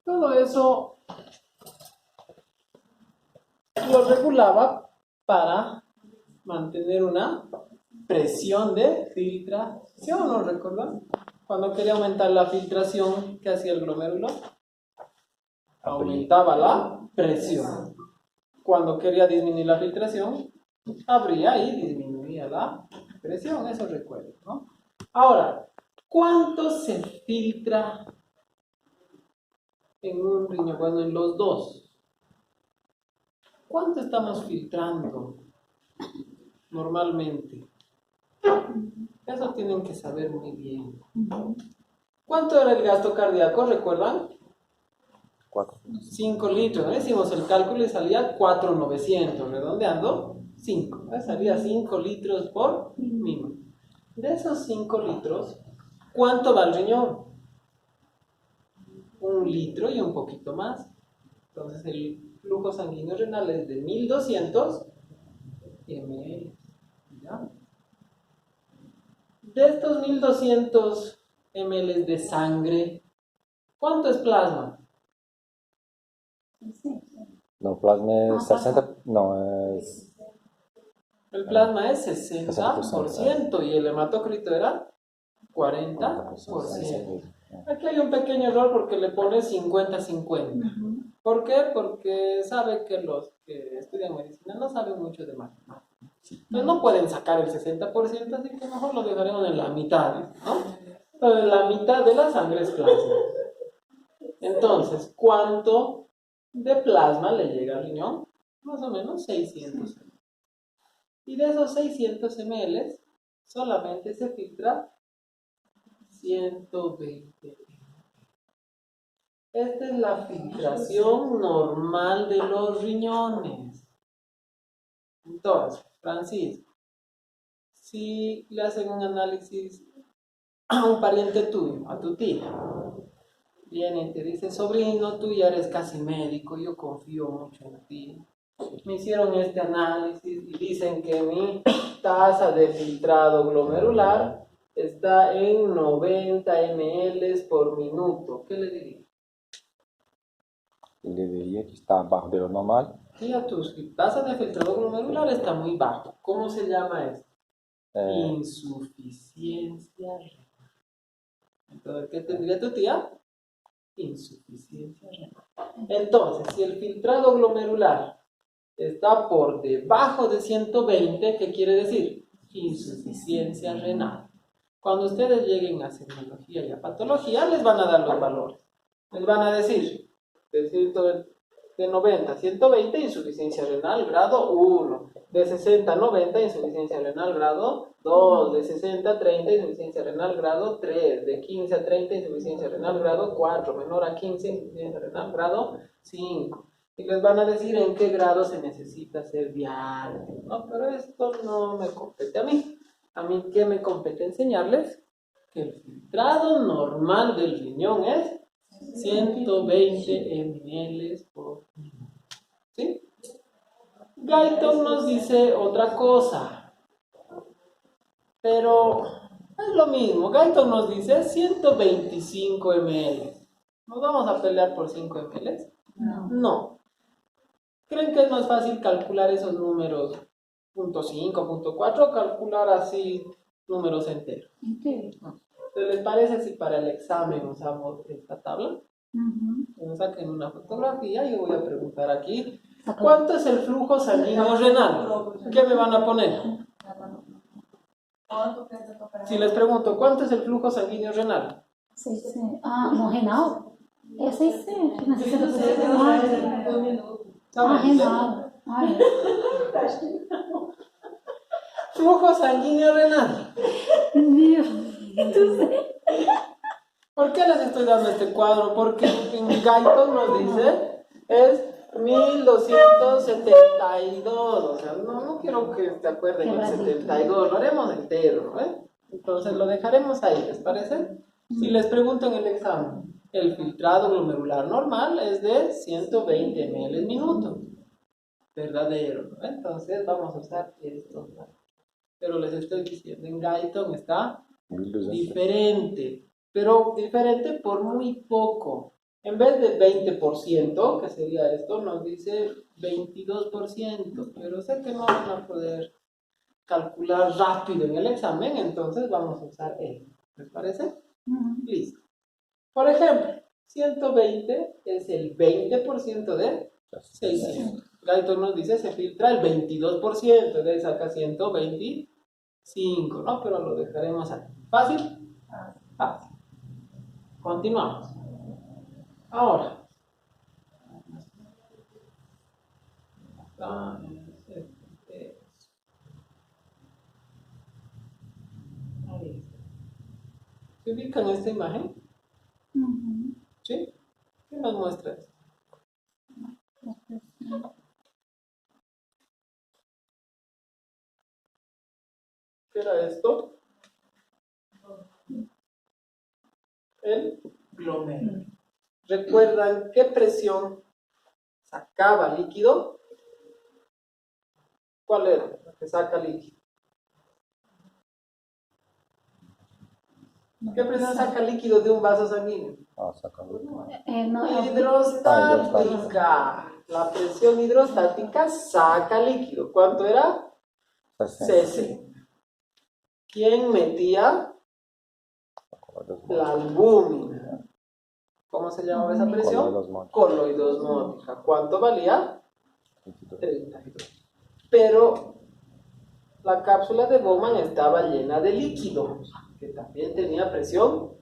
Todo eso lo regulaba para mantener una presión de filtración, ¿no recuerdan? Cuando quería aumentar la filtración, ¿qué hacía el glomérulo? Aumentaba la presión. Cuando quería disminuir la filtración, abría y disminuía la presión, eso recuerdo, ¿no? Ahora, ¿cuánto se filtra en un riñón? Bueno, en los dos. ¿Cuánto estamos filtrando normalmente? Eso tienen que saber muy bien. ¿Cuánto era el gasto cardíaco? ¿Recuerdan? 4. 5 litros. ¿No? Hicimos el cálculo y salía 4,900. Redondeando, 5. Salía 5 litros por minuto. De esos 5 litros, ¿cuánto va al riñón? 1 litro y un poquito más. Entonces el flujo sanguíneo renal es de 1200 ml. ¿Ya? De estos 1200 ml de sangre, ¿cuánto es plasma? No, plasma es 60. No, es. El plasma es 60% y el hematócrito era 40%. Aquí hay un pequeño error porque le pone 50-50. ¿Por qué? Porque sabe que los que estudian medicina no saben mucho de matemáticas. Entonces no pueden sacar el 60%, así que mejor lo dejaremos en la mitad, ¿no? Entonces la mitad de la sangre es plasma. Entonces, ¿cuánto de plasma le llega al riñón? Más o menos 600 ml. Y de esos 600 ml, solamente se filtra 120 ml. Esta es la filtración normal de los riñones. Entonces, Francisco, si le hacen un análisis a un pariente tuyo, a tu tía, viene y te dice, sobrino, tú ya eres casi médico, yo confío mucho en ti. Me hicieron este análisis y dicen que mi tasa de filtrado glomerular está en 90 ml por minuto. ¿Qué le diría? Le diría que está abajo de lo normal. Sí, a tu tasa de filtrado glomerular está muy bajo. ¿Cómo se llama esto? Insuficiencia renal. Entonces, ¿qué tendría tu tía? Insuficiencia renal. Entonces, si el filtrado glomerular está por debajo de 120, ¿qué quiere decir? Insuficiencia renal. Cuando ustedes lleguen a serología y a patología, les van a dar los valores. Les van a decir, de 90 a 120, insuficiencia renal grado 1. De 60 a 90, insuficiencia renal grado 2. De 60 a 30, insuficiencia renal grado 3. De 15 a 30, insuficiencia renal grado 4. Menor a 15, insuficiencia renal grado 5. Y les van a decir en qué grado se necesita hacer diálisis, ¿no? Pero esto no me compete a mí. A mí, ¿qué me compete enseñarles? Que el filtrado normal del riñón es 120 ml por minuto. ¿Sí? Guyton nos dice otra cosa, pero es lo mismo. Guyton nos dice 125 ml. ¿Nos vamos a pelear por 5 ml? No. ¿Creen que es más fácil calcular esos números .5, .4 o calcular así números enteros? ¿Les parece si para el examen usamos esta tabla? Nos saquen una fotografía y yo voy a preguntar aquí, ¿cuánto es el flujo sanguíneo renal? ¿Qué me van a poner? Si les pregunto, ¿cuánto es el flujo sanguíneo renal? 600. No, renal? É 600. Não, 600. Renal. Flujo sanguíneo renal. ¿Por qué les estoy dando este cuadro? Porque en Guyton nos dice es 1272. O sea, no quiero que te acuerden el 72, lo haremos entero, ¿eh? Entonces lo dejaremos ahí, ¿les parece? Si les pregunto en el examen, el filtrado glomerular normal es de 120 ml en minuto. Verdadero, ¿no? Entonces vamos a usar estos datos. Pero les estoy diciendo, en Guyton está diferente. Pero diferente por muy poco. En vez de 20%, que sería esto, nos dice 22%, pero sé que no van a poder calcular rápido en el examen, entonces vamos a usar esto. ¿Les parece? Listo. Por ejemplo, 120 es el 20% de 600. Galton nos dice se filtra el 22%, de ahí saca 125, ¿no? Pero lo dejaremos ahí. ¿Fácil? Fácil. Continuamos. Ahora. Ahí. ¿Se ubican esta imagen? ¿Sí? ¿Qué nos muestra esto? ¿Qué era esto? El glomérulo. ¿Recuerdan qué presión sacaba líquido? ¿Cuál era la que saca líquido? ¿Qué presión saca líquido de un vaso sanguíneo? Hidrostática. La presión hidrostática saca líquido. ¿Cuánto era? 60. ¿Quién metía? La albúmina. ¿Cómo se llamaba esa presión? Coloidosmótica. ¿Cuánto valía? 32. Pero la cápsula de Bowman estaba llena de líquido, que también tenía presión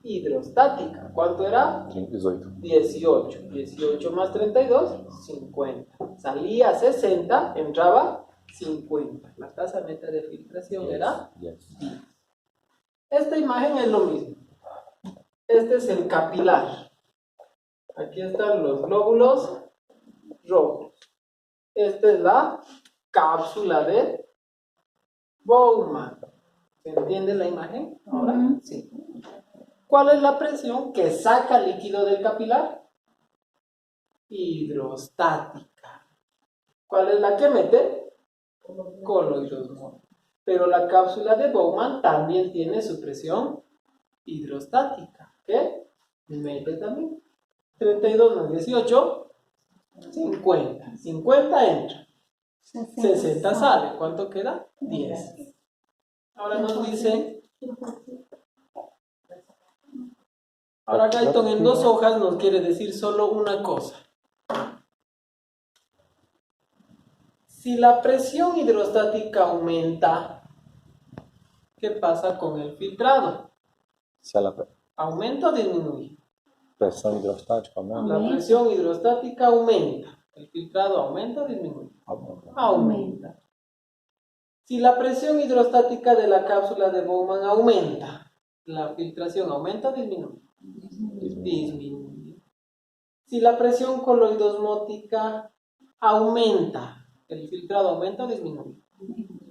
hidrostática. ¿Cuánto era? 18. 18. 18 más 32, 50. Salía 60, entraba 50. La tasa neta de filtración era 10. Esta imagen es lo mismo. Este es el capilar. Aquí están los glóbulos rojos. Esta es la cápsula de Bowman. ¿Se entiende la imagen ahora? Sí. ¿Cuál es la presión que saca líquido del capilar? Hidrostática. ¿Cuál es la que mete? Coloidosmótica. Pero la cápsula de Bowman también tiene su presión hidrostática. ¿Qué? Mete también. 32 más 18, 50. 50 entra. 60 sale. ¿Cuánto queda? 10. Ahora nos dice... Ahora Galton en 2 hojas nos quiere decir solo una cosa. Si la presión hidrostática aumenta, ¿qué pasa con el filtrado? ¿Aumenta o disminuye? Presión hidrostática aumenta. La presión hidrostática aumenta. ¿El filtrado aumenta o disminuye? Aumenta. Si la presión hidrostática de la cápsula de Bowman aumenta, ¿la filtración aumenta o disminuye? Disminuye. Si la presión coloidosmótica aumenta, ¿el filtrado aumenta o disminuye?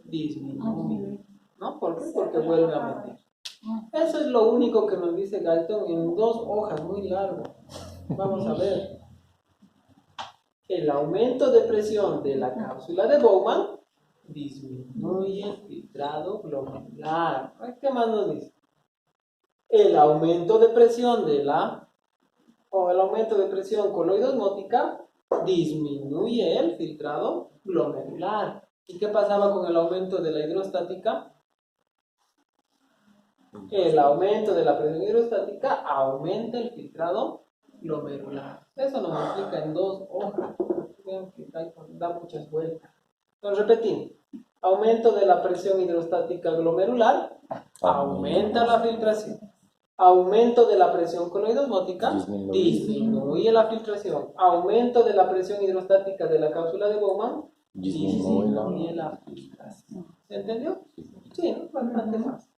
Disminuye. ¿No? ¿Por qué? Porque vuelve a meter. Eso es lo único que nos dice Galton en 2 hojas, muy largo. Vamos a ver. El aumento de presión de la cápsula de Bowman disminuye el filtrado glomerular. ¿Qué más nos dice? El aumento de presión el aumento de presión coloidosmótica disminuye el filtrado glomerular. ¿Y qué pasaba con el aumento de la hidrostática? El aumento de la presión hidrostática aumenta el filtrado glomerular. Eso nos explica en 2 hojas. Vean que da muchas vueltas. Entonces repetimos. Aumento de la presión hidrostática glomerular aumenta la filtración. Aumento de la presión coloidosmótica disminuye la filtración. Aumento de la presión hidrostática de la cápsula de Bowman disminuye la filtración. ¿Se entendió? Sí, ¿no? Bastante fácil.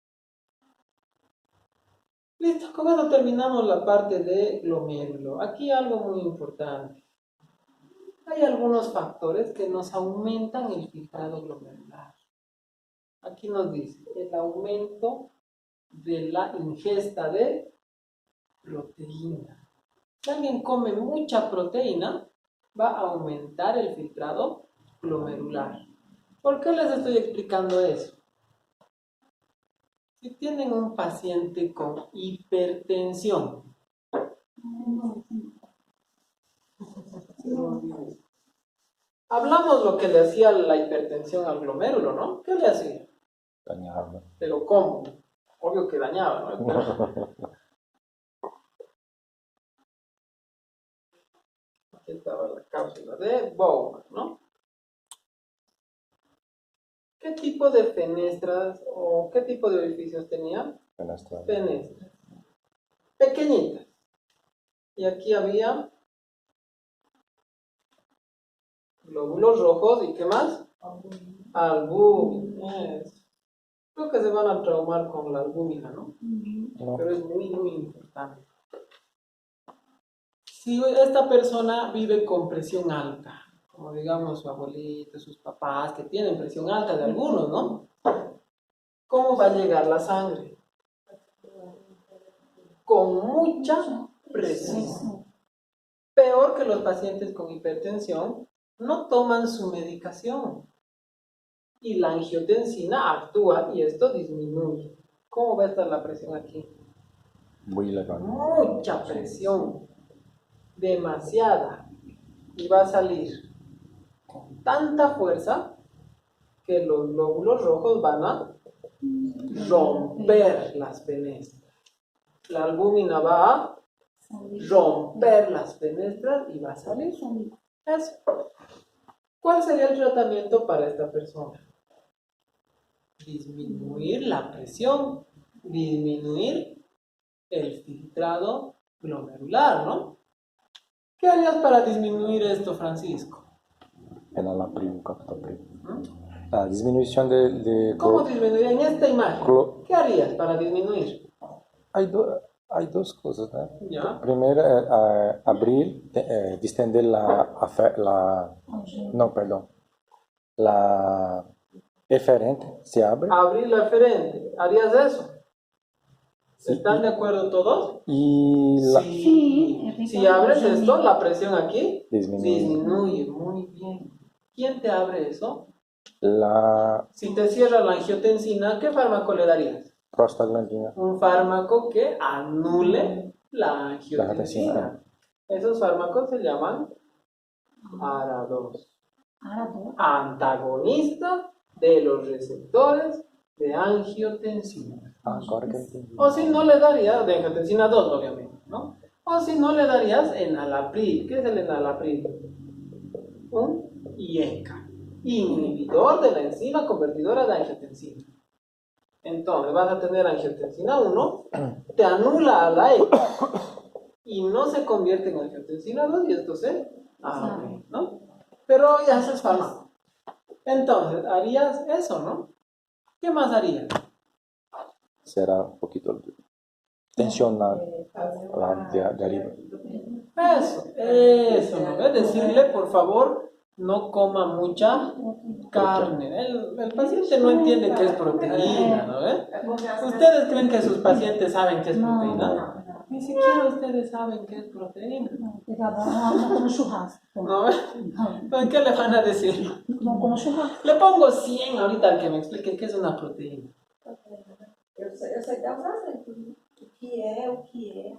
Listo, con eso terminamos la parte de glomérulo. Aquí algo muy importante. Hay algunos factores que nos aumentan el filtrado glomerular. Aquí nos dice el aumento de la ingesta de proteína. Si alguien come mucha proteína, va a aumentar el filtrado glomerular. ¿Por qué les estoy explicando eso? Si tienen un paciente con hipertensión, Hablamos lo que le hacía la hipertensión al glomérulo, ¿no? ¿Qué le hacía? Dañarlo. Pero ¿cómo? Obvio que dañaba, ¿no? Aquí estaba la cápsula de Bowman, ¿no? ¿Qué tipo de fenestras o qué tipo de orificios tenía? Fenestra. Fenestras. Pequeñitas. Y aquí había glóbulos rojos y ¿qué más? Albúmina. Creo que se van a traumar con la albúmina, ¿no? No. Pero es muy, muy importante. Si esta persona vive con presión alta, como digamos su abuelito, sus papás, que tienen presión alta de algunos, ¿no? ¿Cómo va a llegar la sangre? Con mucha presión. Peor que los pacientes con hipertensión, no toman su medicación. Y la angiotensina actúa y esto disminuye. ¿Cómo va a estar la presión aquí? Muy elevado. Mucha presión. Demasiada. Y va a salir con tanta fuerza que los glóbulos rojos van a romper las fenestras. La albúmina va a romper las fenestras y va a salir. Eso. ¿Cuál sería el tratamiento para esta persona? Disminuir la presión, disminuir el filtrado glomerular, ¿no? ¿Qué harías para disminuir esto, Francisco? Enalapril, captopril. La disminución de ¿Cómo disminuir en esta imagen? ¿Qué harías para disminuir? Hay dos cosas, ¿no? ¿Ya? Primero, abrir, distender la eferente, se abre. Abrir la eferente. ¿Harías eso? ¿Están de acuerdo todos? Y Sí. Si abres esto, la presión aquí disminuye. disminuye. Muy bien. ¿Quién te abre eso? La Si te cierra la angiotensina, ¿qué fármaco le darías? prostaglandina. Un fármaco que anule la angiotensina. Esos fármacos se llaman ARA2. Antagonista de los receptores de angiotensina. Ahora que entendí. O si no le darías, de angiotensina 2 obviamente, ¿no? O si no le darías enalapril. ¿Qué es el enalapril? Un IECA, inhibidor de la enzima convertidora de angiotensina. Entonces vas a tener angiotensina 1, te anula a la ECA y no se convierte en angiotensina 2 y esto se abre, ¿no? Pero ya haces fármaco. Entonces, harías eso, ¿no? ¿Qué más harías? Será un poquito tensionar de arriba. Eso, ¿no? Es decirle, por favor, no coma mucha carne. El paciente no entiende qué es proteína, ¿no? ¿Ustedes creen que sus pacientes saben qué es proteína? Ni siquiera ustedes saben qué es proteína. No como churrasco. ¿No? ¿Pero qué le van a decir? No como churrasco. Le pongo 100 ahorita al que me explique qué es una proteína. Eu sei dar os exemplos, né? O que é.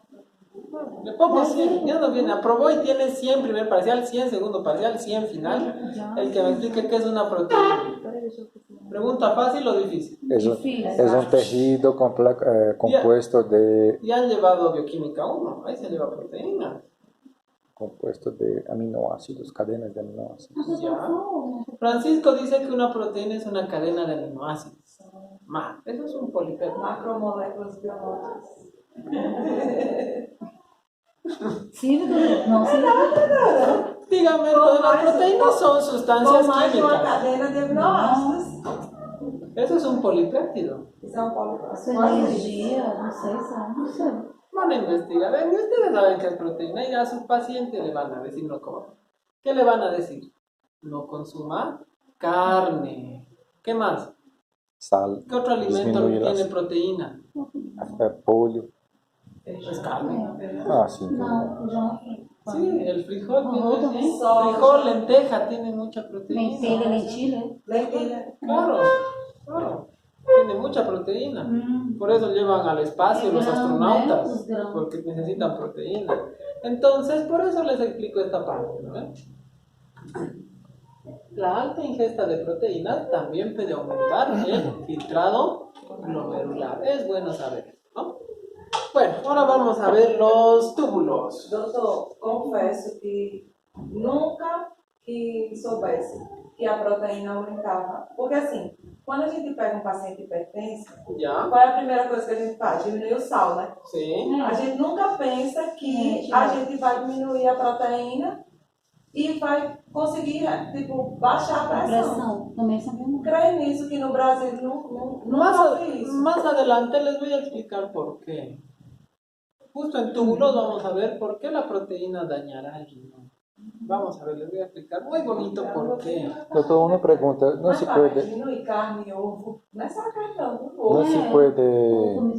Le pongo 100, ya no viene, aprobó y tiene 100 primer parcial, 100 segundo parcial, 100 final. El que me explique qué es una proteína. Pregunta fácil o difícil. Es un tejido compuesto de Ya han llevado bioquímica 1, ahí se lleva proteína. aminoácidos, cadenas de aminoácidos. Ya. Francisco dice que una proteína es una cadena de aminoácidos. Eso es un polipéptido. Macromoléculas biológicas. Sí, no, sí. Dígame, todas las proteínas son sustancias Mais de uma químicas. cadena de aminoácidos. Eso es un polipéptido. Isso é um polipéptido. Isso é energia, não sei. Van a investigar. Y ustedes saben qué es proteína y a sus pacientes le van a decir no coma. ¿Qué le van a decir? No consuma carne. ¿Qué más? Sal. ¿Qué otro alimento tiene proteína? Pollo. Es carne. Sí. Não, já. Sí, el frijol Arroz tiene. também. Frijol, lenteja, tiene mucha proteína. Lentilha. Lentilha. Claro. Tiene mucha proteína. Por eso llevan al espacio los astronautas, porque necesitan proteína. Entonces, por eso les explico esta parte, ¿no? La alta ingesta de proteínas también puede aumentar el filtrado glomerular. Es bueno saber, ¿no? Bueno, ahora vamos a ver los túbulos. Doutor, confesso que nunca que soubesse que a proteína aumentava. Porque assim, quando a gente pega um paciente hipertenso, ¿Ya? qual é a primeira coisa que a gente faz? Diminuir o sal, né? Sí. A gente nunca pensa que a gente vai diminuir a proteína e vai conseguir, tipo, baixar a A pressão. pressão também sabemos. Creio nisso que no Brasil Más, nunca ouvi isso. más adelante les voy a explicar por qué. Justo en túbulos vamos a ver por qué la proteína dañará el riñón. Vamos a ver, les voy a explicar muy bonito por qué. Doutor, uma pergunta. Não Mas se vai, pode, diminuir carne e ovo. Não é só carne, não. não Ovo. se Ou pode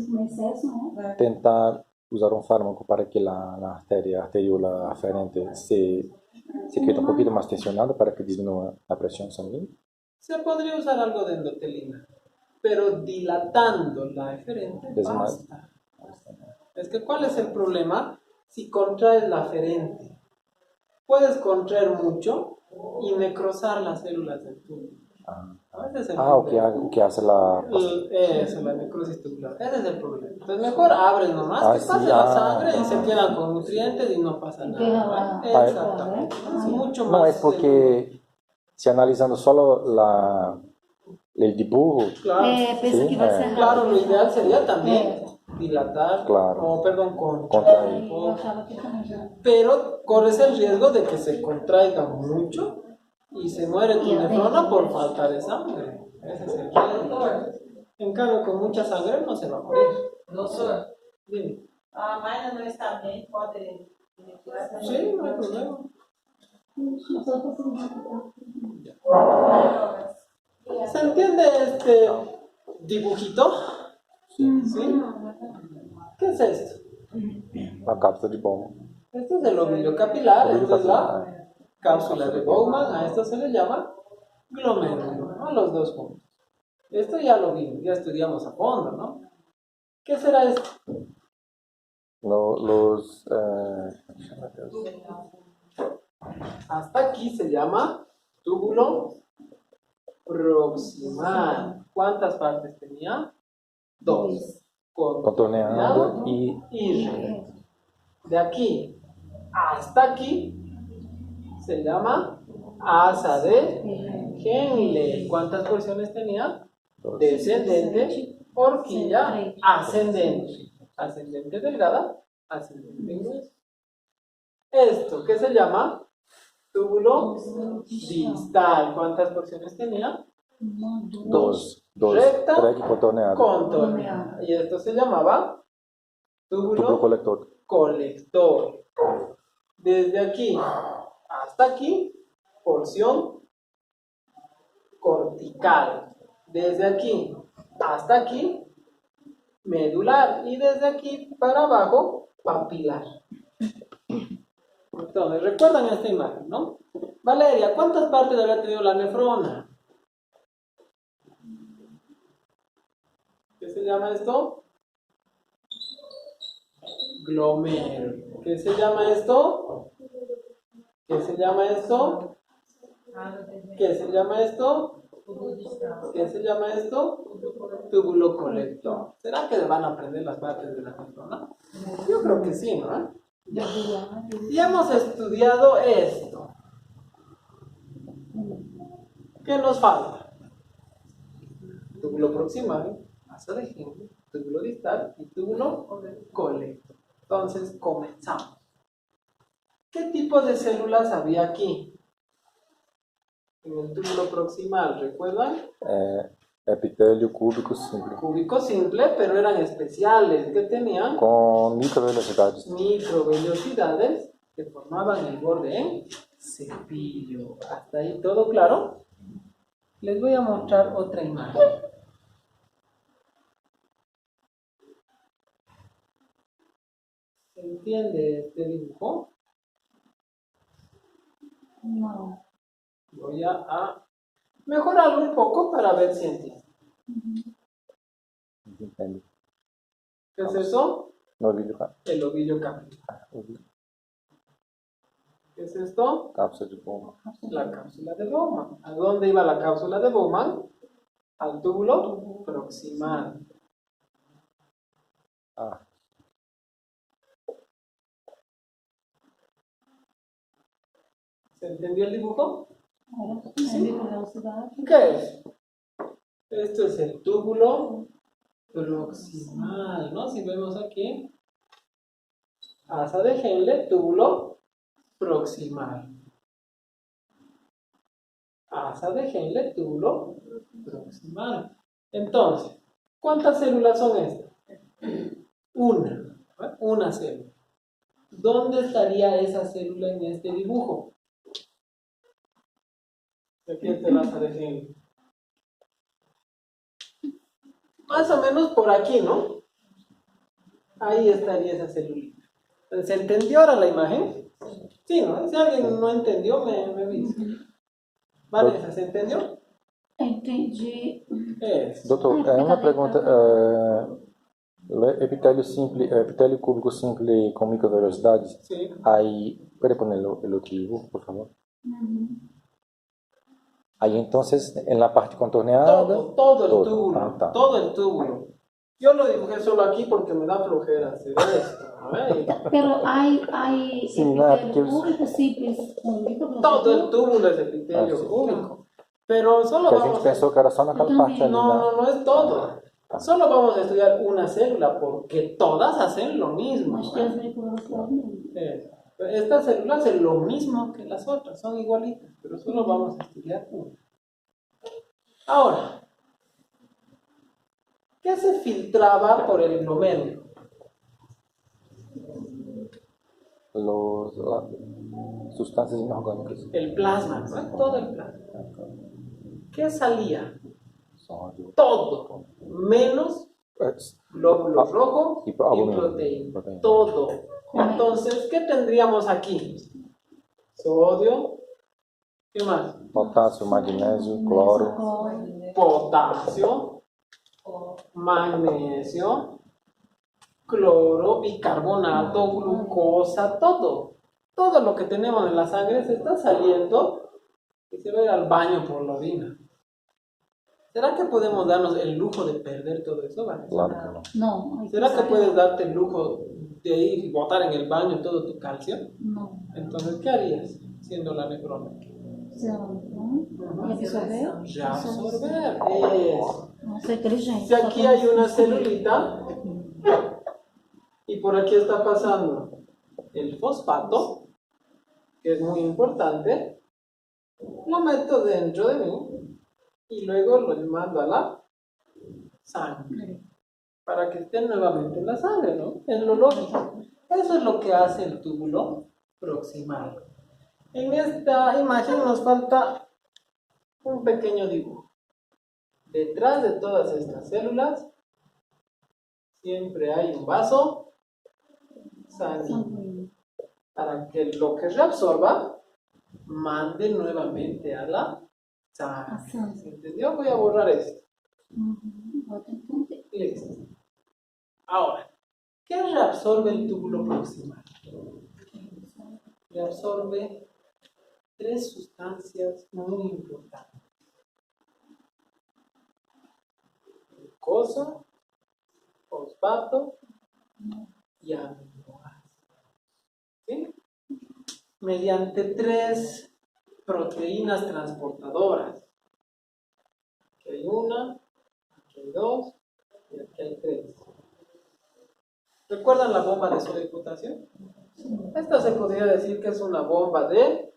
com excesso, né? tentar usar un fármaco para que la arteriola aferente se quede un poquito más tensionada para que disminuya la presión sanguínea. Se podría usar algo de endotelina, pero dilatando la eferente Es más- basta. Es que, ¿cuál es el problema? Si contraes la aferente, puedes contraer mucho y necrosar las células del túbulo. Ese es el O problema. que hace la... Eso, la necrosis tubular. Ese es el problema. Entonces, mejor abres nomás, que Sí, pase la sangre y se quedan con nutrientes y no pasa Y queda nada. la- Exactamente. Es mucho No, más. es porque si analizando solo el dibujo, Claro. Pensa Sí, que vai é. ser Claro, rápido. lo ideal sería también É. dilatar, Claro. o perdón, Contraer. Eu achava que também. pero corres el riesgo de que se contraiga mucho y se muere tu Y nefrona atención. por falta de sangre. Ese es el riesgo. En cambio, con mucha sangre no se va a morir. Doutor, Dime. a Mayra não está bem, pode... Sí, no hay problema. ¿Se entiende este dibujito? sí, ¿Sí? ¿Qué es esto? la cápsula de bomba. Este es el ovillo capilar, Ovillo esta es la capilar. cápsula de Bowman, a esto se le llama glomérulo, ¿no? Los dos juntos. Esto ya lo vimos, ya estudiamos a fondo, ¿no? ¿Qué será esto? Hasta aquí se llama túbulo proximal. ¿Cuántas partes tenía? Dos. Contorneado y recto. De aquí hasta aquí se llama asa de Henle. ¿Cuántas porciones tenía? dos. Descendente, horquilla, ascendente. Ascendente delgada, ascendente gruesa. Esto, ¿qué se llama? Túbulo distal. ¿Cuántas porciones tenía? Dos. Recta, Recto y contorneado. Contorneada. Y esto se llamaba Túbulo túbulo colector. colector. Desde aquí hasta aquí, porción cortical. Desde aquí hasta aquí, medular. Y desde aquí para abajo, papilar. Entonces, recuerdan esta imagen, ¿no? Valeria, ¿cuántas partes había tenido la nefrona? ¿Qué se llama esto? Glomérulo. ¿Qué se llama esto? ¿Qué se llama esto? ¿Qué se llama esto? ¿Qué se llama esto? Túbulo colector. ¿Será que van a aprender las partes de la nefrona? Yo creo que sí, ¿no? Ya hemos estudiado esto. ¿Qué nos falta? Túbulo proximal, asa de Henle, túbulo distal y túbulo colector. Entonces, comenzamos. ¿Qué tipo de células había aquí? En el túbulo proximal, ¿recuerdan? Epitelio cúbico simple. Cúbico simple, pero eran especiales. ¿Qué tenían? Con microvelocidades. Microvellosidades que formaban el borde en cepillo. ¿Hasta ahí todo claro? Les voy a mostrar otra imagen. ¿Se entiende este dibujo? No. Voy a mejorarlo un poco para ver si entienden. Entende? ¿Qué es eso? No vídeo, El ovillo capilar. ¿Qué es esto? Cápsula de Bowman. La cápsula de Bowman. ¿A dónde iba la cápsula de Bowman? Al túbulo proximal. Ah, ¿Se entendió el dibujo? Sí. Velocidade. ¿Qué es? Esto es el túbulo proximal, ¿no? Si vemos aquí, asa de Henle, túbulo proximal. Asa de Henle, túbulo proximal. Entonces, ¿cuántas células son estas? Una célula. ¿Dónde estaría esa célula en este dibujo? Aquí está el asa de Henle. Más o menos por aquí, ¿no? Ahí estaría esa celulita. ¿Se entendió ahora la imagen? Sí, ¿no? Si alguien no entendió, me avisa. Vanessa, ¿se entendió? Entendi. Es. doutor, uma pergunta. Epitélio simples, epitélio cúbico simple com microvelocidades. Sí. Ahí, ¿puede poner el otro dibujo, por favor? Ahí entonces, en la parte contorneada. Todo el túbulo. Ah, está. Todo el túbulo. Yo lo dibujé solo aquí porque me da flojera hacer esto. ¿Eh? Pero hay Sí, nada, epitélio porque- público simples com microvelocidade. Todo el túbulo es epitelio sí. cúbico. Pero solo Que a vamos gente pensou que era só naquela Eu parte ali, No, né? no es todo. Solo vamos a estudiar una célula porque todas hacen lo mismo. Mas tem as microvelocidades mesmo. Estas células hacen lo mismo que las otras, son igualitas, pero solo vamos a estudiar una. Ahora, ¿qué se filtraba por el glomérulo? Las sustancias inorgânicas. El plasma, ¿no? Todo el plasma. ¿Qué salía? Sódio. Todo, menos glóbulo rojo y y albumina. proteína. Todo. Entonces, ¿qué tendríamos aquí? Sodio. ¿Qué más? Potássio, magnésio, cloro. Potasio, magnesio, cloro, bicarbonato, glucosa, todo. Todo lo que tenemos en la sangre se está saliendo y se va a ir al baño por la orina. ¿Será que podemos darnos el lujo de perder todo eso, Vanessa? Claro que não. Não. Aí ¿Será que sai- puedes darte el lujo de ir y botar en el baño todo tu calcio? Não. Entonces, ¿qué harías siendo la nefrona? E absorver? Reabsorber. Eso. Nossa, é inteligente. Si aquí hay una celulita y por aquí está pasando el fosfato, que es muy importante, lo meto dentro de mí y luego lo mando a la sangre para que esté nuevamente en la sangre, ¿no? Es lo lógico. Eso es lo que hace el túbulo proximal. En esta imagen nos falta un pequeño dibujo. Detrás de todas estas células siempre hay un vaso sanguíneo para que lo que reabsorba mande nuevamente a la sangre. ¿Se entendió? Voy a borrar esto. Listo. Ahora, ¿qué reabsorbe el túbulo proximal? Reabsorbe tres sustancias muy importantes: glucosa, fosfato y aminoácidos. ¿Sí? Mediante tres proteínas transportadoras. Aquí hay una, aquí hay dos y aquí hay tres. ¿Recuerdan la bomba de sodio y potasio? Esta se podría decir que es una bomba de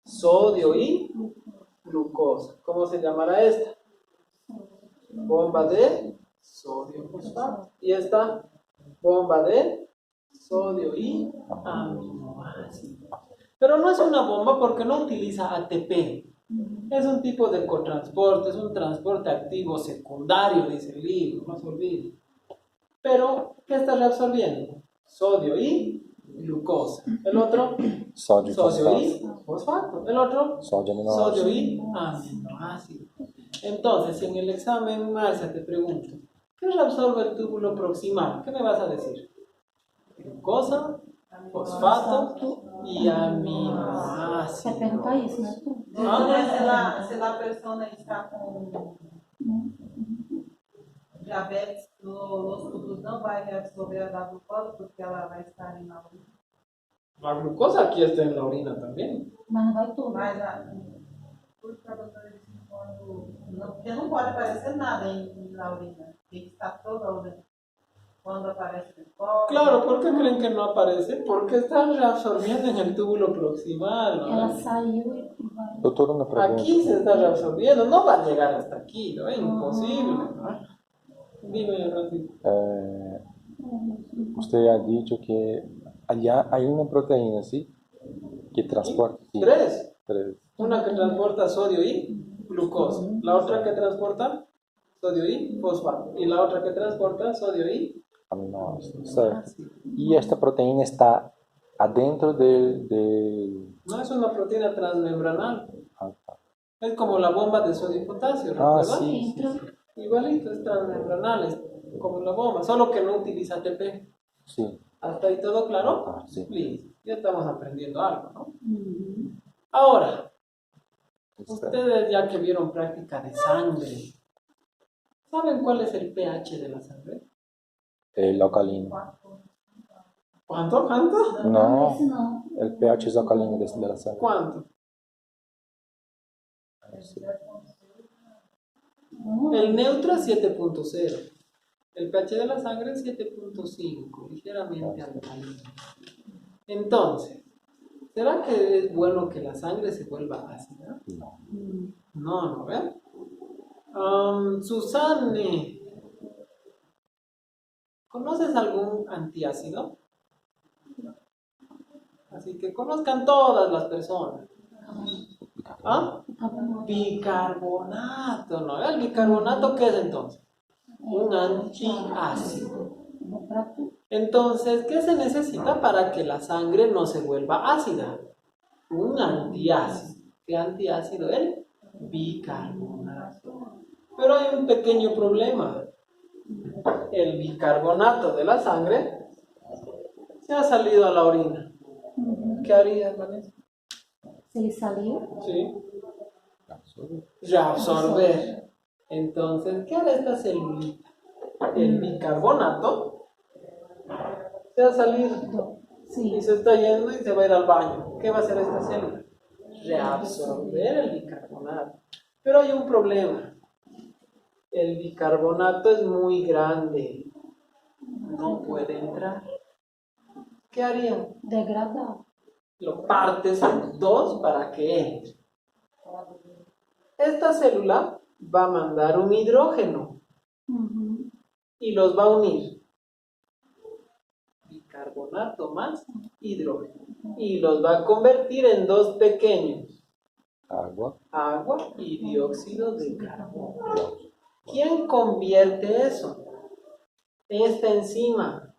sodio y glucosa. ¿Cómo se llamará esta? Bomba de sodio fosfato. Y esta, bomba de sodio y aminoácidos. Pero no es una bomba porque no utiliza ATP. Es un tipo de cotransporte, es un transporte activo secundario, dice el libro, no se olvide. Pero, ¿qué está reabsorbiendo? Sodio y glucosa. El otro, Sódio, sodio y fosfato. fosfato. El otro, Sódio, sodio aminoácido. y aminoácido. Entonces, si en el examen Marcia te pregunto, ¿qué reabsorbe el túbulo proximal? ¿Qué me vas a decir? Glucosa, fosfato y aminoácidos. Você perguntou isso, né? Se a pessoa está com diabetes, os tubos não vai reabsorver a glucose porque ela vai estar na urina. La glucosa aquí está en la orina también. Mas não vai tudo. Mas os trabalhadores porque não pode aparecer nada na urina, tem que estar toda a urina. Cuando aparece el polvo. Claro, ¿por qué creen que no aparece? Porque están reabsorbiendo en el túbulo proximal, ¿no? Ela saiu e vai. Doutor, una pregunta. Aquí se está reabsorbiendo, no va a llegar hasta aquí, ¿no? Es imposible, ¿no? Dime, Francisco. Usted ha dicho que allá hay una proteína, ¿sí? Que transporta. Sí, Tres. tres. Una que transporta sodio y glucosa. La otra que transporta sodio y fosfato. Y la otra que transporta sodio y Aminoácidos. Certo. Y esta proteína está adentro del... No es una proteína transmembranal. Ah, tá. Es como la bomba de sodio y potasio, Ah, ¿recuerdan? sí, sí, sí. Igualito, es transmembranal, es como la bomba, solo que no utiliza ATP. Sí. ¿Hasta ahí todo claro? Ah, sí. Listo, ya estamos aprendiendo algo, ¿no? Uhum. Ahora, Está. ustedes ya que vieron práctica de sangre, ¿saben cuál es el pH de la sangre? El alcalino. ¿Cuánto? ¿Cuánto? No, Esse não. el pH es alcalino de la sangre. ¿Cuánto? Sí. El neutro es 7.0. El pH de la sangre es 7.5, ligeramente alcalino. Entonces, ¿será que es bueno que la sangre se vuelva ácida? No. No, ¿ven? Susane, ¿conoces algún antiácido? Así que conozcan todas las personas. ¿Ah? Bicarbonato, ¿no? ¿El bicarbonato qué es entonces? Un antiácido. Entonces, ¿qué se necesita para que la sangre no se vuelva ácida? Un antiácido. ¿Qué antiácido es? Bicarbonato. Pero hay un pequeño problema. El bicarbonato de la sangre se ha salido a la orina. ¿Qué harías, Vanessa? Se ele saiu, Sí. Reabsorber. Entonces, ¿qué hará esta celulita? El bicarbonato se ha salido y sim. se está yendo y se va a ir al baño. ¿Qué va a hacer esta célula? Reabsorber el bicarbonato. Pero hay un problema. El bicarbonato es muy grande. No puede entrar. ¿Qué harían? Degradar. Lo partes en dos para que entre. Esta célula va a mandar un hidrógeno Uhum. y los va a unir. Bicarbonato más hidrógeno. Y los va a convertir en dos pequeños. Agua. Agua y dióxido de carbono. ¿Quién convierte eso? Esta enzima.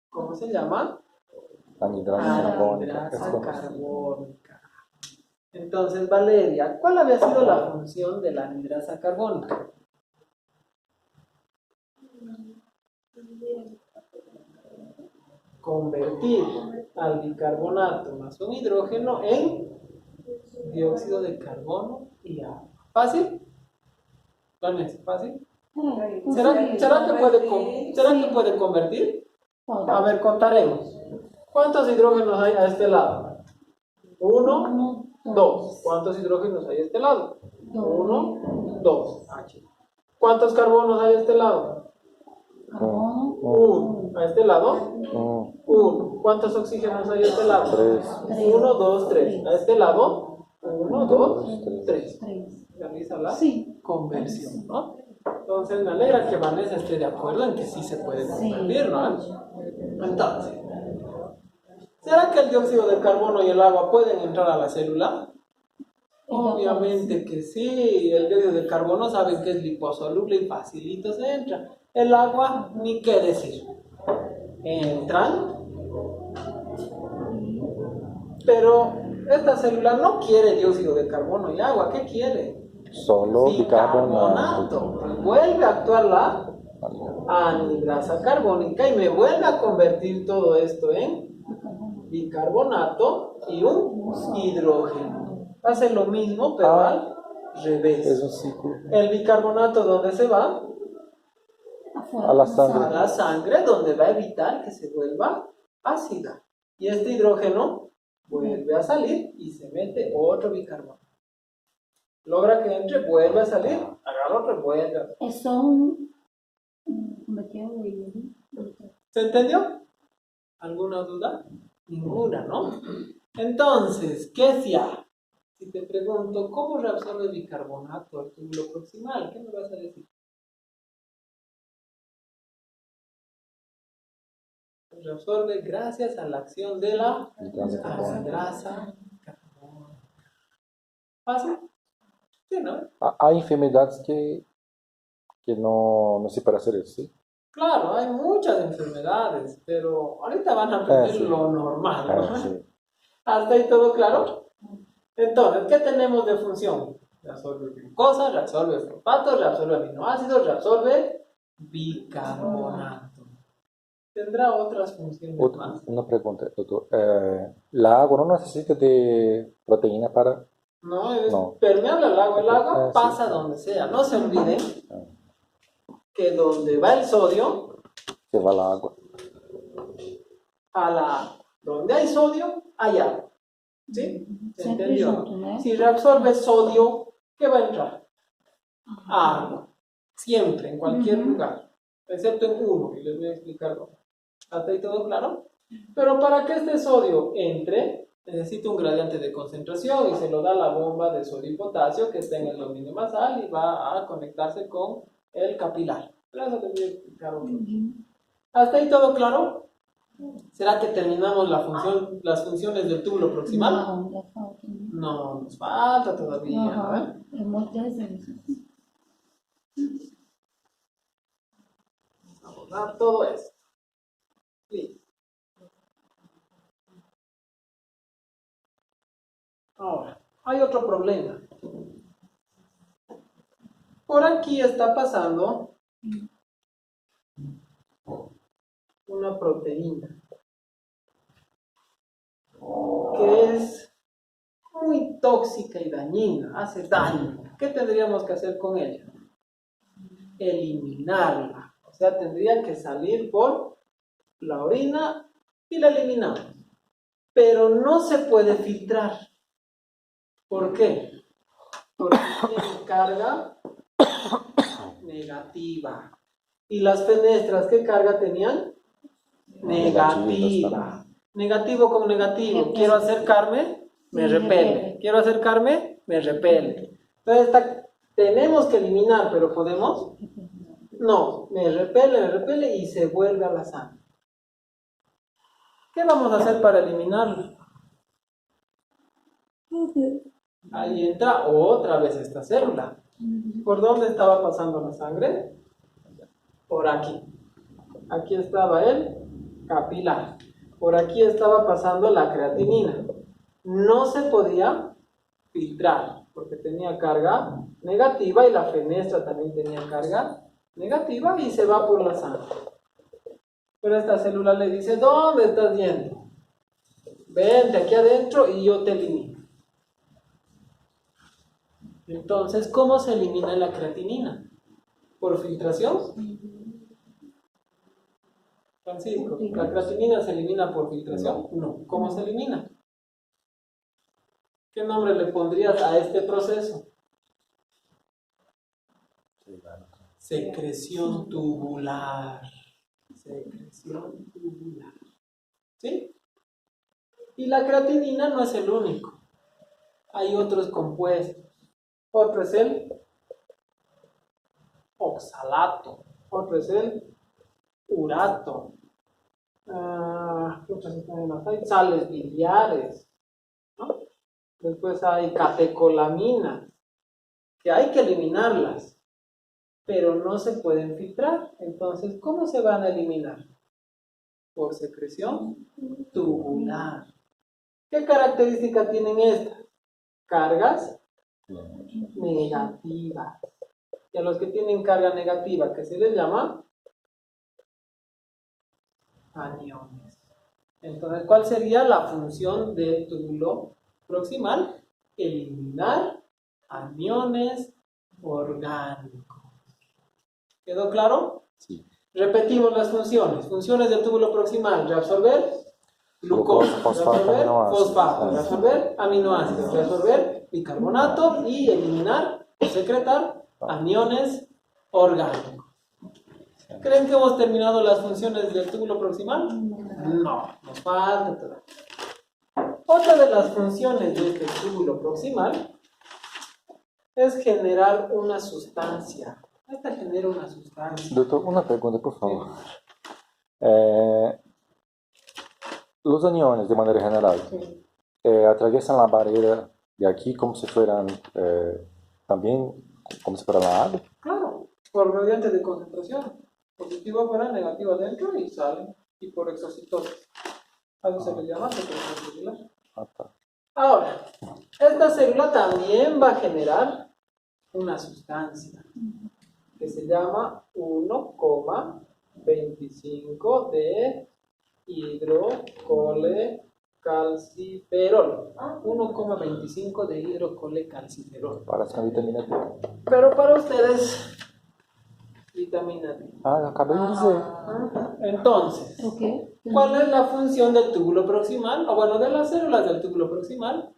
¿Cómo se llama? Anhidrasa carbónica. Anhidrasa carbónica. Entonces, Valeria, ¿cuál había sido la función de la anhidrasa carbónica? Convertir al bicarbonato más un hidrógeno en dióxido de carbono y agua. ¿Fácil? Vanessa, ¿fácil? ¿Será que puede convertir? A ver, contaremos. ¿Cuántos hidrógenos hay a este lado? 1, 2. ¿Cuántos hidrógenos hay a este lado? 1, 2. ¿Cuántos carbonos hay a este lado? Carbono. 1. ¿A este lado? 1. ¿Cuántos oxígenos hay a este lado? 3. 1, 2, 3. ¿A este lado? 1, 2, 3. 3. Realiza la Sim. conversión, ¿no? Entonces me alegra que Vanessa esté de acuerdo en que sí se puede convertir, ¿no? Entonces, ¿será que el dióxido de carbono y el agua pueden entrar a la célula? Obviamente que sí. El dióxido de carbono saben que es liposoluble y facilito se entra. El agua, ni qué decir. Entran. Pero esta célula no quiere dióxido de carbono y agua. ¿Qué quiere? Solo bicarbonato. Bicarbonato. Vuelve a actuar la anhidrasa carbónica y me vuelve a convertir todo esto en bicarbonato y un hidrógeno. Hace lo mismo, pero al revés. Es un ciclo. El bicarbonato, ¿dónde se va? Afuera. A la sangre. A la sangre, donde va a evitar que se vuelva ácida. Y este hidrógeno vuelve a salir y se mete otro bicarbonato. Logra que entre, vuelve a salir, agarra otro, vuelve a... Eso como que eu ia. ¿Se entendió? ¿Alguna duda? Ninguna, ¿no? Entonces, ¿qué hacía? Si te pregunto, ¿cómo reabsorbe el bicarbonato al túbulo proximal? ¿Qué me vas a decir? Reabsorbe gracias a la acción de la anhidrasa carbónica. ¿Fácil? Sí, ¿no? Hay enfermedades que no se puede hacer eso, ¿sí? Claro, hay muchas enfermedades, pero ahorita van a aprender Sí. lo normal, ¿no? Sí. ¿Hasta ahí todo claro? Entonces, ¿qué tenemos de función? Reabsorbe glucosa, reabsorbe fosfatos, reabsorbe aminoácidos, reabsorbe bicarbonato. ¿Tendrá otras funciones más? Una pregunta, doctor. ¿La agua no necesita de proteína para...? No, es No. permeable al agua. El agua Sí. pasa donde sea. No se olviden que donde va el sodio, Se va la agua. donde hay sodio, hay agua. ¿Sí? ¿Se Siempre entendió? junto, ¿no? Si reabsorbe sodio, ¿qué va a entrar? Agua. Siempre, en cualquier lugar. Excepto en uno, y les voy a explicarlo. ¿Hasta ahí todo claro? Pero para que este sodio entre, necesita un gradiente de concentración y se lo da la bomba de sodio y potasio que está en el dominio basal y va a conectarse con el capilar. Pero eso les voy a explicar otro día. ¿Hasta ahí todo claro? ¿Será que terminamos las funciones del túbulo proximal? Não, ainda falta. Né? No, nos falta todavía. ¿No? É muito desenho. Vamos a dar todo esto. Listo. Ahora, hay otro problema. Por aquí está pasando una proteína que es muy tóxica y dañina, hace daño. ¿Qué tendríamos que hacer con ella? Eliminarla. O sea, tendría que salir por la orina y la eliminamos. Pero no se puede filtrar. ¿Por qué? Porque tiene carga negativa. ¿Y las fenestras qué carga tenían? Negativa. Negativo con negativo. Quiero acercarme, me repele. Quiero acercarme, me repele. Entonces tenemos que eliminar, pero ¿podemos? No, me repele y se vuelve a la sangre. ¿Qué vamos a hacer para eliminarlo? Ahí entra otra vez esta célula. ¿Por dónde estaba pasando la sangre? Por aquí. Aquí estaba el capilar. Por aquí estaba pasando la creatinina. No se podía filtrar porque tenía carga negativa y la fenestra también tenía carga negativa y se va por la sangre. Pero esta célula le dice, ¿dónde estás yendo? Vente aquí adentro y yo te elimino. Entonces, ¿cómo se elimina la creatinina? ¿Por filtración? Francisco, ¿la creatinina se elimina por filtración? No. ¿Cómo se elimina? ¿Qué nombre le pondrías a este proceso? Secreción tubular. Secreción tubular. ¿Sí? Y la creatinina no es el único. Hay otros compuestos. Otro es el oxalato. Otro es el urato. ¿Qué otros sistemas hay? Sales biliares. ¿No? Después hay catecolaminas, que hay que eliminarlas, pero no se pueden filtrar. Entonces, ¿cómo se van a eliminar? Por secreción tubular. ¿Qué características tienen estas? Cargas negativas. Y a los que tienen carga negativa, ¿qué se les llama? Aniones. Entonces, ¿cuál sería la función del túbulo proximal? Eliminar aniones orgánicos. ¿Quedó claro? Sí. Repetimos las funciones. Funciones del túbulo proximal: reabsorber glucosa, Fosfato, reabsorber aminoácidos. fosfato, reabsorber aminoácidos, reabsorber bicarbonato y eliminar o secretar aniones orgánicos. ¿Creen que hemos terminado las funciones del túbulo proximal? No, nos falta todavía. Otra de las funciones de este túbulo proximal es generar una sustancia. Esta genera una sustancia. Doctor, una pregunta, por favor. Los aniones, de manera general, atraviesan la barrera de aquí como si fueran también como si fuera la agua. Claro, por gradiente de concentración. Positivo afuera, negativo adentro y salen. Y por exocitosis. A eso se le llama secreción celular. Ahora, esta célula también va a generar una sustancia que se llama 1,25 de hidrocolecalciferol. 1,25 de hidrocolecalciferol. Para hacer vitamina D. Pero para ustedes, vitamina D. Acabé de decir. Entonces, Ok. ¿cuál es la función del túbulo proximal? O bueno, de las células del túbulo proximal.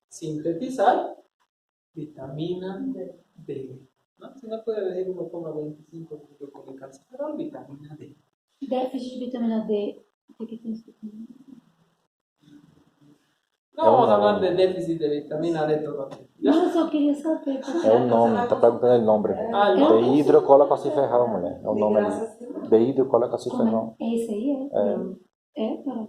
Sintetizar vitamina D. ¿No? Si no puede decir 1,25 de hidrocolecalciferol, vitamina D. Déficit de vitamina D. O que tem escrito? No vamos a hablar de déficit de vitamina D todavía. ¿Ya? Não, eu só queria saber. Porque... É o nome, tá perguntando o nome. Ah, el nombre. De hidrocolacalciferol, mulher. É o nome ali. De hidrocolacalciferol. É esse aí? É, cara.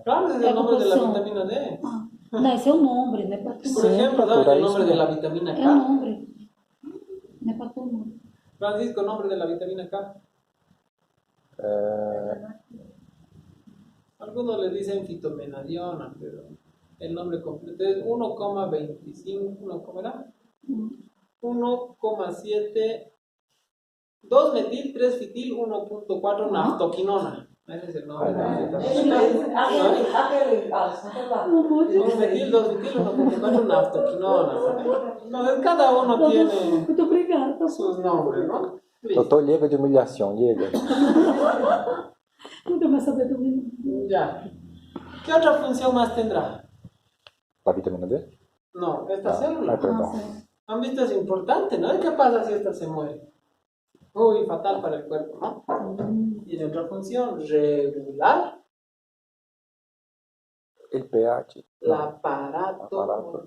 Claro, ese es el nombre de la vitamina D. Ah, não, esse é o nome, não é para Por tomar. ejemplo, ¿sabes el nombre de la vitamina É o K? nome. Não é para tomar. Francisco, nombre de la vitamina K. Algunos le dicen fitomenadiona, pero el nombre completo es 1,25, ¿cómo era? 1,7, 2-metil, 3-fitil, 1,4 naftoquinona. Ese es el nombre de la vitamina K. Aquele, Un metil, 2-metil, 1,4 naftoquinona. Entonces cada uno tiene Muito obrigada. sus nombres, ¿no? Listo. Doutor, llega de humilhação, llega. Nunca mais saber do menino. Ya. ¿Qué otra función más tendrá? La vitamina D? No, esta célula. Ay, perdón. ¿Han visto? Es importante, ¿no? ¿Y qué pasa si esta se muere? Uy, fatal para el cuerpo, ¿no? Tiene otra función, regular El pH. la aparato.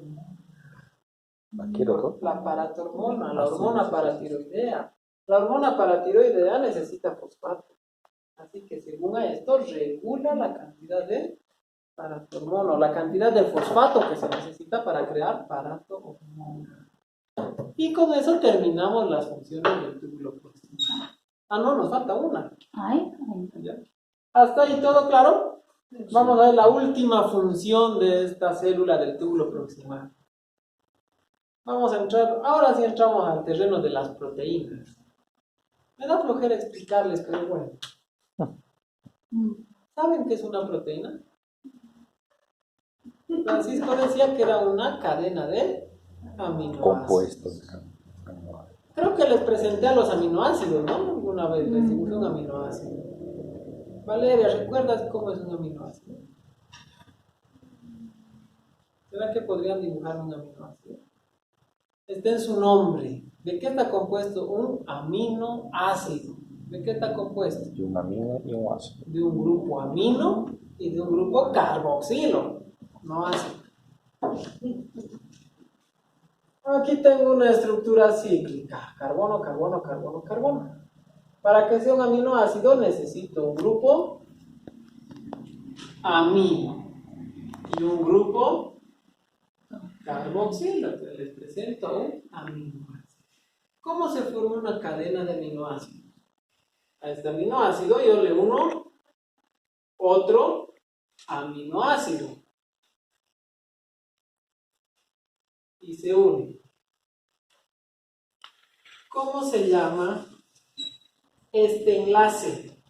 Aquí, doctor. La aparatormona, la hormona paratiroidea. La hormona paratiroidea necesita fosfato. Así que según esto, regula la cantidad de paratormona, o la cantidad de fosfato que se necesita para crear paratormona. Y con eso terminamos las funciones del túbulo proximal. Ah, no, nos falta una. Ai, ¿Ya? ¿Hasta ahí todo claro? Vamos a ver la última función de esta célula del túbulo proximal. Vamos a entrar, ahora sí entramos al terreno de las proteínas. Me da flojera explicarles, pero bueno. ¿Saben qué es una proteína? Francisco decía que era una cadena de aminoácidos. Compuestos. Creo que les presenté a los aminoácidos, ¿no? Alguna vez les dibujé un aminoácido. Valeria, ¿recuerdas cómo es un aminoácido? ¿Será que podrían dibujar un aminoácido? Está en su nombre. ¿De qué está compuesto un aminoácido? ¿De qué está compuesto? De un amino y un ácido. De un grupo amino y de un grupo carboxilo, no ácido. Aquí tengo una estructura cíclica, carbono, carbono, carbono, carbono. Para que sea un aminoácido necesito un grupo amino y un grupo carboxilo. Entonces les presento un aminoácido. ¿Cómo se forma una cadena de aminoácidos? A este aminoácido yo le uno otro aminoácido y se une. ¿Cómo se llama este enlace?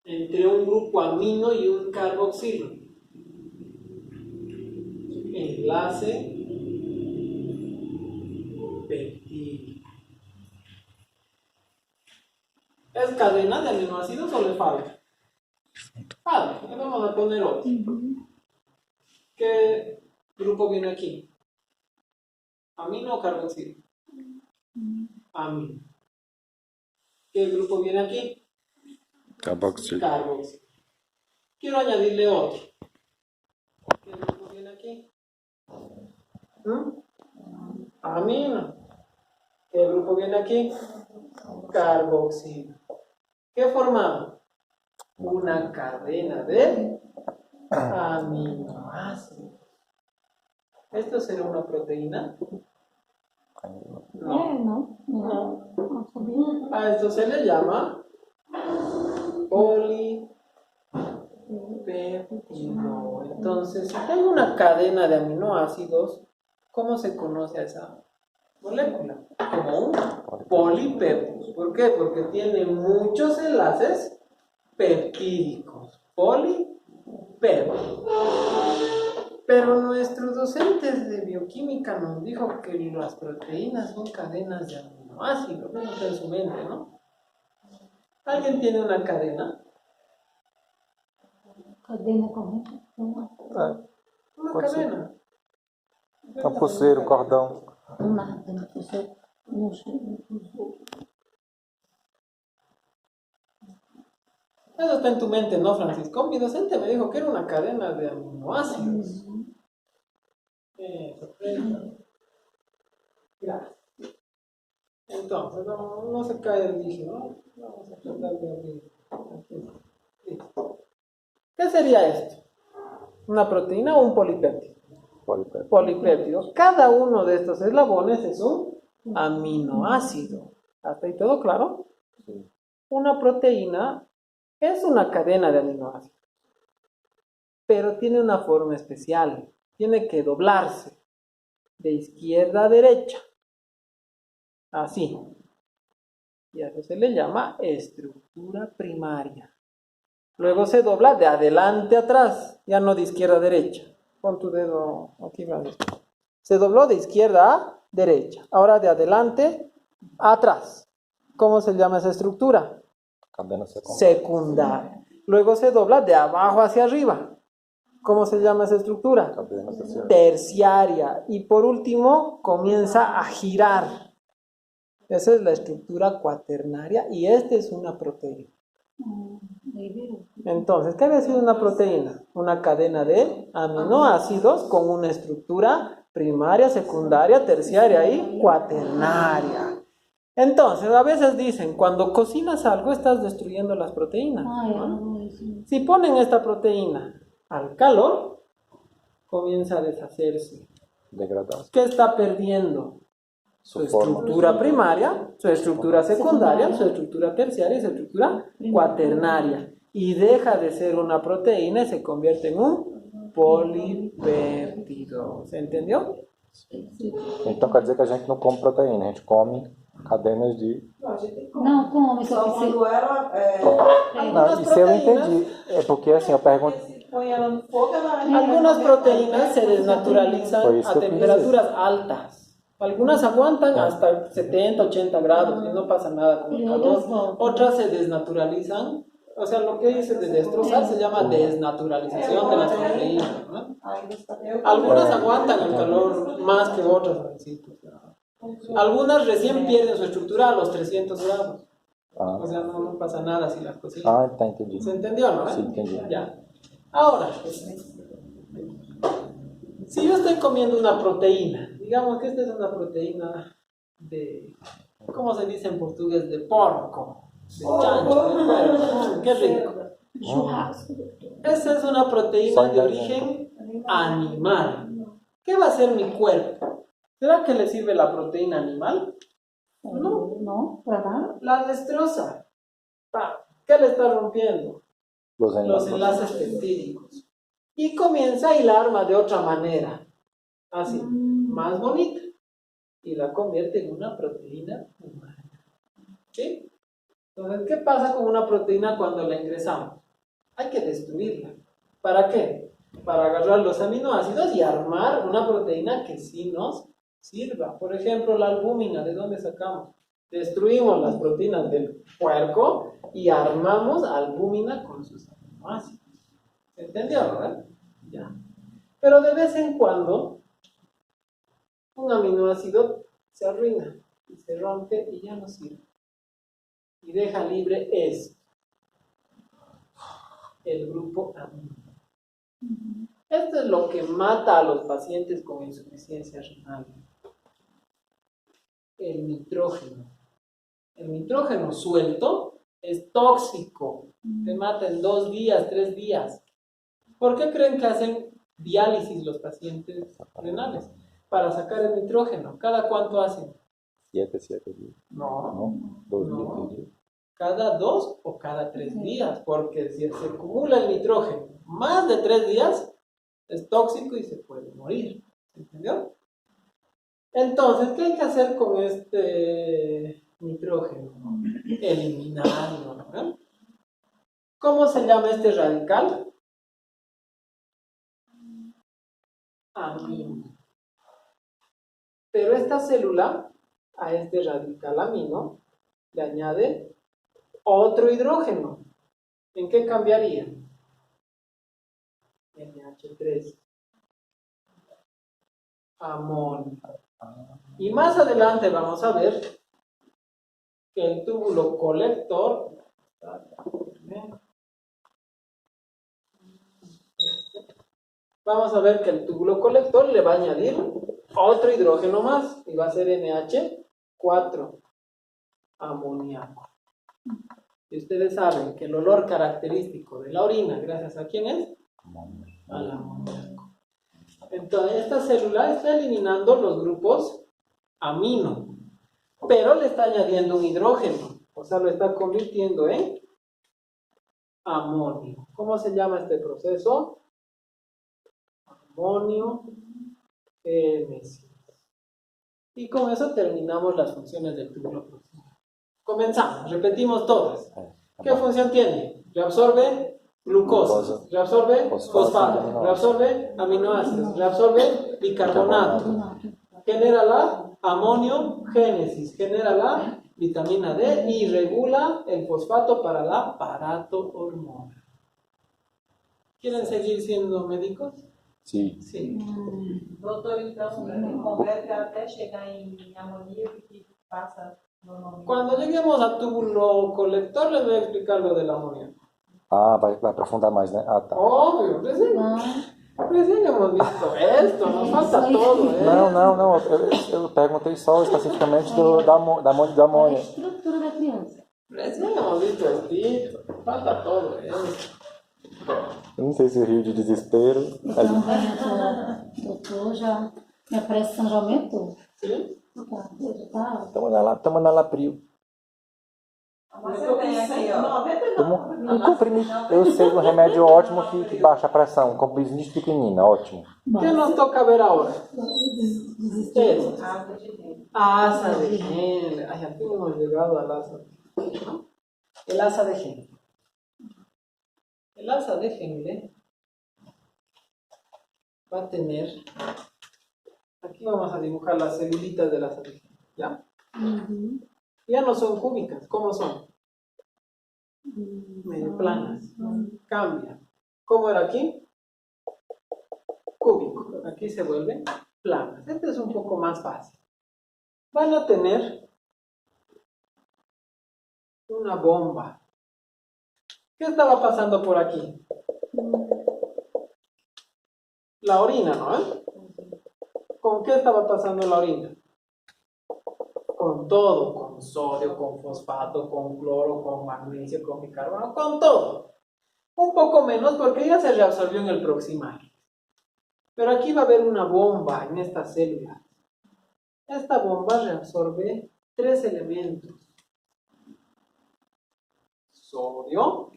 entre un grupo amino y un carboxilo. Enlace peptídico. ¿Es cadena de aminoácidos o le falta? Falta, le vamos a poner otro. ¿Qué grupo viene aquí? ¿Amino o carboxilo? Amino. ¿Qué grupo viene aquí? Carboxilo. Carboxilo. Quiero añadirle otro. ¿Qué grupo viene aquí? Amino. ¿Qué grupo viene aquí? Carboxilo. ¿Qué formamos? Una cadena de aminoácidos. ¿Esto será una proteína? No. No sabía. A esto se le llama polipéptido. Entonces, si tengo una cadena de aminoácidos, ¿cómo se conoce a esa molécula? Como un polipéptido. ¿Por qué? Porque tiene muchos enlaces peptídicos. Polipéptido. Pero nuestro docente de bioquímica nos dijo que las proteínas son cadenas de aminoácidos. No está en su mente, ¿no? ¿Alguien tiene una cadena? Cadena corrente. Una Pode ser. cadena. Uma pulseira, um cordão. Nada. No sé. Eso está en tu mente, ¿no, Francisco? Mi docente me dijo que era una cadena de aminoácidos. Sorpresa. Gracias. Entonces, no se cae el dije, ¿no? Vamos a tratar de abrir. Listo. ¿Qué sería esto? ¿Una proteína o un polipéptido? Polipéptido. Polipéptido. Cada uno de estos eslabones es un aminoácido. ¿Hasta ahí todo claro? Sí. Una proteína es una cadena de aminoácidos, pero tiene una forma especial. Tiene que doblarse de izquierda a derecha. Así. Y a eso se le llama estructura primaria. Luego se dobla de adelante a atrás, ya no de izquierda a derecha. Pon tu dedo aquí, Francisco. Se dobló de izquierda a derecha. Ahora de adelante a atrás. ¿Cómo se llama esa estructura? Cadena secundária. Secundaria. Luego se dobla de abajo hacia arriba. ¿Cómo se llama esa estructura? Cadena terciária. Terciaria. Y por último, comienza a girar. Esa es la estructura cuaternaria y esta es una proteína. Entonces, ¿qué había sido una proteína? Una cadena de aminoácidos con una estructura primaria, secundaria, terciaria y cuaternaria. Entonces, a veces dicen, cuando cocinas algo estás destruyendo las proteínas, ¿no? Si ponen esta proteína al calor, comienza a deshacerse. Degradação. ¿Qué está perdiendo? Su Su forma. estructura primaria, su estructura secundaria, su estructura terciaria y su estructura cuaternaria. Y deja de ser una proteína y se convierte en un polipéptido. ¿Se entendió? Então quer dizer que a gente não come proteína, a gente come cadenas de. Não, a gente Não come, só só que você... quando ela Não, isso eu entendi. É porque assim, eu pergunto. se põe ela no fogo, ela Algunas proteínas se desnaturalizan Pues a esto temperaturas altas. Algunas aguantan hasta 70, 80 grados y no pasa nada con el calor. Otras se desnaturalizan. O sea, lo que dice de destrozar se llama desnaturalización de las proteínas, ¿no? Algunas aguantan el calor más que otras, Francisco. Algunas recién pierden su estructura a los 300 grados. Ah, O sea, no pasa nada si las cocinas. tá, entendi. ¿Se entendió, no? Sí, entendí. Ya. Ahora, si yo estoy comiendo una proteína, digamos que esta es una proteína de, ¿cómo se dice en portugués? De porco, de chancho, de puerco. Qué rico. Churrasco. Esta es una proteína de origen animal. ¿Qué va a hacer mi cuerpo? ¿Será que le sirve la proteína animal? No. No, para nada. La destroza. ¿Qué le está rompiendo? Los Los enlaces peptídicos. Y comienza a hilar de otra manera. Así, más bonita. Y la convierte en una proteína humana. ¿Sí? Entonces, ¿qué pasa con una proteína cuando la ingresamos? Hay que destruirla. ¿Para qué? Para agarrar los aminoácidos y armar una proteína que sí nos sirva. Por ejemplo, la albúmina, ¿de dónde sacamos? Destruimos las proteínas del puerco y armamos albúmina con sus aminoácidos. ¿Se entendió, verdad? Ya. Pero de vez en cuando, un aminoácido se arruina y se rompe y ya no sirve. Y deja libre esto, el grupo amino. Esto es lo que mata a los pacientes con insuficiencia renal. El nitrógeno. El nitrógeno suelto es tóxico. Te mata en 2 días, 3 días. ¿Por qué creen que hacen diálisis los pacientes renales? Para sacar el nitrógeno. ¿Cada cuánto hacen? 7 días. No. ¿No? 2 días, No. 3 días. Cada 2 o cada 3 días. Porque si se acumula el nitrógeno más de 3 días, es tóxico y se puede morir. ¿Entendió? Entonces, ¿qué hay que hacer con este nitrógeno? Eliminarlo, ¿no? ¿Cómo se llama este radical? Amino. Pero esta célula, a este radical amino, le añade otro hidrógeno. ¿En qué cambiaría? NH3. Amonio. Y más adelante vamos a ver que el túbulo colector le va a añadir otro hidrógeno más y va a ser NH4, amoníaco. Y ustedes saben que el olor característico de la orina, ¿gracias a quién es? Al amoníaco. Entonces, esta célula está eliminando los grupos amino, pero le está añadiendo un hidrógeno, o sea, lo está convirtiendo en amonio. ¿Cómo se llama este proceso? Amonio génesis. Y con eso terminamos las funciones del túbulo proximal. Comenzamos, repetimos todas. ¿Qué función tiene? Reabsorbe glucosa, reabsorbe fosfato, reabsorbe aminoácidos, reabsorbe bicarbonato, genera la amonio génesis, genera la vitamina D y regula el fosfato para la parato-hormona. ¿Quieren seguir siendo médicos? Sí. Sí. Doutor, então, converte até chegar em amoníaco que passa no nome. Cuando lleguemos al túbulo colector les voy a explicar lo del amoníaco. Ah, vai aprofundar mais, né? Ah, tá. Obvio, recién hemos visto esto, nos falta todo, ¿eh? Não. Eu perguntei só especificamente do A amônia. estrutura da criança. Recién hemos visto esto, falta todo, ¿eh? Eu não sei se eu rio de desespero. Então, doutor, já minha pressão já aumentou. ¿Sí? Tá. Estamos na Lapril. Mas você tem aqui, ó. Tomo um comprimido. Eu sei um remédio ótimo que baixa a pressão. Comprimido pequenina, ótimo. ¿Qué nos toca ver ahora? Desistir. Esto. Água de dentro. Asa de Henle. Ay, aquí no hemos llegado al asa. El asa de Henle. El asa de Henle va a tener. Aquí vamos a dibujar las celulitas del asa de Henle. ¿Ya? Ya no son cúbicas. ¿Cómo son? Medio planas. Cambia. ¿Cómo era aquí? Cúbico. Aquí se vuelven planas. Este es un poco más fácil. Van a tener una bomba. ¿Qué estaba pasando por aquí? La orina, ¿no? ¿Con qué estaba pasando la orina? Con todo, con sodio, con fosfato, con cloro, con magnesio, con bicarbonato, con todo. Un poco menos porque ya se reabsorbió en el proximal. Pero aquí va a haber una bomba en esta célula. Esta bomba reabsorbe 3 elementos. Sodio,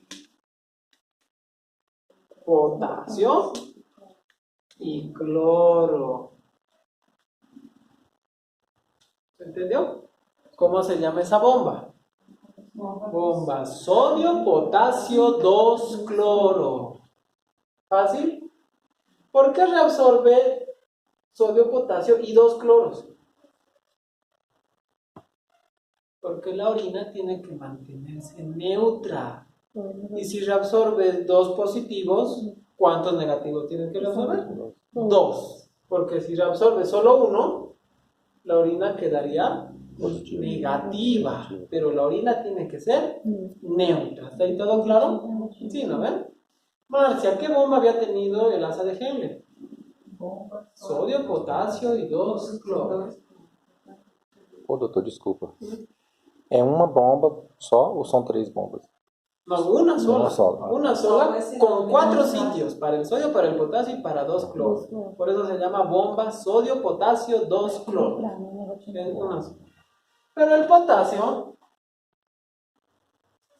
potasio y cloro. ¿Se entendió? ¿Cómo se llama esa bomba? Bomba sodio, potasio, 2 cloro. ¿Fácil? ¿Por qué reabsorbe sodio, potasio y 2 cloros? Porque la orina tiene que mantenerse neutra. Y si reabsorbes 2 positivos, ¿cuántos negativos tienes que reabsorber? 2. Porque si reabsorbes solo 1, la orina quedaría negativa. Pero la orina tiene que ser neutra. ¿Está ahí todo claro? Sí, ¿no ven? Marcia, ¿qué bomba había tenido el asa de Henle? Sodio, potasio y 2 cloros. Ô, doutor, desculpa. É uma bomba só ou são 3 bombas? No, una sola. Una sola. Una sola con 4 sitios, para el sodio, para el potasio y para 2 cloros. Por eso se llama bomba sodio, potasio, 2 cloros. Es una sola. Pero el potasio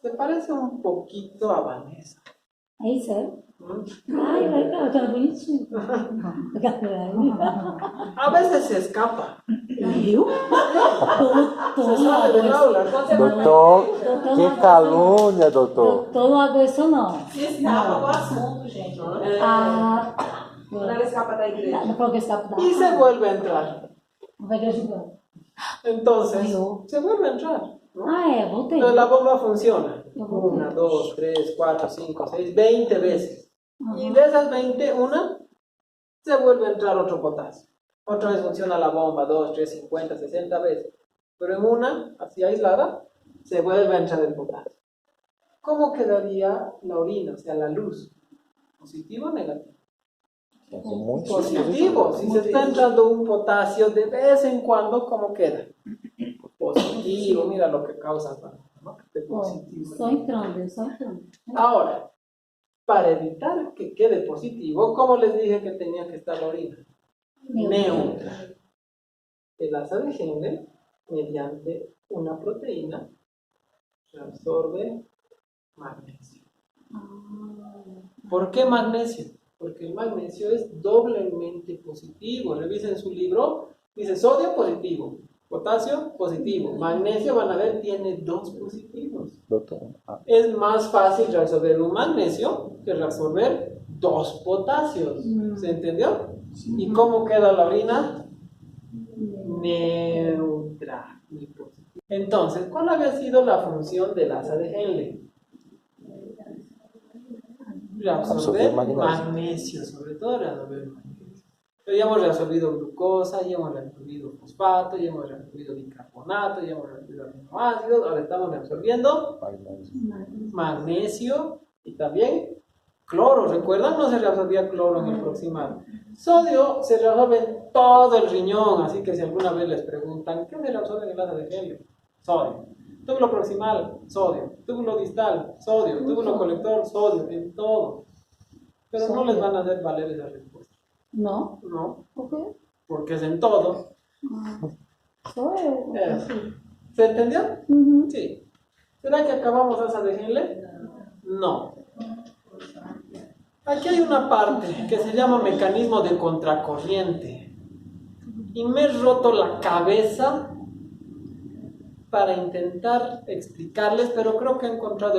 se parece un poquito a Vanessa. É isso, é? ¿Mm? Ai, legal, tá bonitinho. A veces se escapa. Eu? Se sale del aula. Doutor, que calúnia, doutor. Doutor, não aguento isso não. Se escapa do assunto, gente. Ah, Quando ela escapa da igreja. não falou que escapa da... Y se vuelve a entrar. Vai ajudar. Entonces, Yo. se vuelve a entrar, ¿no? Ah, é, voltei. Entonces la bomba funciona. Yo 1, 2, 3, 4, 5, 6, 20 veces. Y de esas 20, una se vuelve a entrar otro potasio. Otra vez funciona la bomba, 2, 3, 50, 60 veces. Pero en una, así aislada, se vuelve a entrar el potasio. ¿Cómo quedaría la orina? O sea, la luz. ¿Positivo o negativo? Muito Positivo. Si se está entrando un potasio de vez en cuando, ¿cómo queda? Positivo. Mira lo que causa, ¿no? De positivo. Só entrando, só entrando. Ahora, para evitar que quede positivo, ¿cómo les dije que tenía que estar la orina? Neutra. El asa de Henle, mediante una proteína, reabsorbe magnesio. ¿Por qué magnesio? Porque el magnesio es doblemente positivo. Revisen su libro, dice sodio positivo, potasio positivo, magnesio, van a ver, tiene 2 positivos. Doutor, Es más fácil reabsorber un magnesio que reabsorber 2 potasios. ¿Se entendió? ¿Y cómo queda la orina? Neutra. Entonces, ¿cuál había sido la función del asa de Henle? Reabsorber magnesio, sobre todo reabsorber magnesio. Pero ya hemos reabsorbido glucosa, ya hemos reabsorbido fosfato, ya hemos reabsorbido bicarbonato, ya hemos reabsorbido aminoácidos, ahora estamos reabsorbiendo magnesio y también cloro. ¿Recuerdan? No se reabsorbía cloro en el proximal. Sodio se reabsorbe en todo el riñón, así que si alguna vez les preguntan, ¿qué se reabsorbe en el asa de Henle? Sodio. Túbulo proximal, sodio. Túbulo distal, sodio. Túbulo colector, sodio. En todo. Pero no les van a hacer valer esa respuesta. Não? No, Por quê? porque es en todo. Sou eu. ¿Se entendió? Uhum. Sí. ¿Será que acabamos asa de Henle? No. Aquí hay una parte que se llama mecanismo de contracorriente. Y me he roto la cabeza para intentar explicarles, pero creo que he encontrado